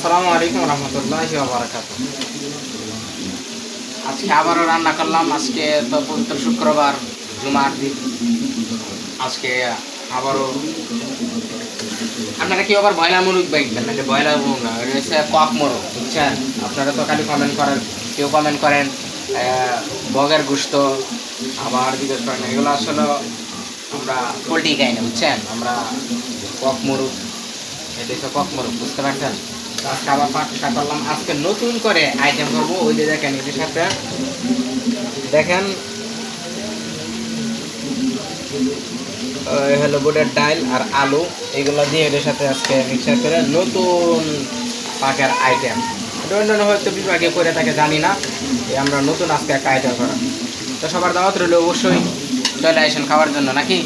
আসসালামু আলাইকুম রহমতুল্লাহি ওয়া বারাকাতুহু। আজকে আবারও রান্না করলাম। আজকে তো পবিত্র শুক্রবার, জুমার দিন। আজকে আবারও আপনারা কি আবার ব্রয়লার মুরগ বাইকবেন নাকি ব্রয়লার মুরগ না, এটা হচ্ছে কক মুরগ, বুঝছেন? আপনারা তো খালি কমেন্ট করেন, কেউ কমেন্ট করেন বগের গোশত, আবার জিজ্ঞেস করেন এগুলো আসলে আমরা পোলট্রি খাই না, বুঝছেন? আমরা কক মুরগ, এটা হচ্ছে কক মুরগ, বুঝতে পারছেন? আজকে আবার পাঠটা করলাম। আজকে নতুন করে আইটেম করবো। ওই যে দেখেন এদের সাথে দেখেন হলো বুটের ডাল আর আলু, এগুলো দিয়ে এদের সাথে আজকে মিক্সার করে নতুন পাকের আইটেম। এটা অন্যান্য হয়তো বিভাগে করে থাকে জানি না, এই আমরা নতুন আজকে একটা আইটেম করা। তো সবার দাওয়াত রইল, অবশ্যই চলে আসেন খাওয়ার জন্য নাকি।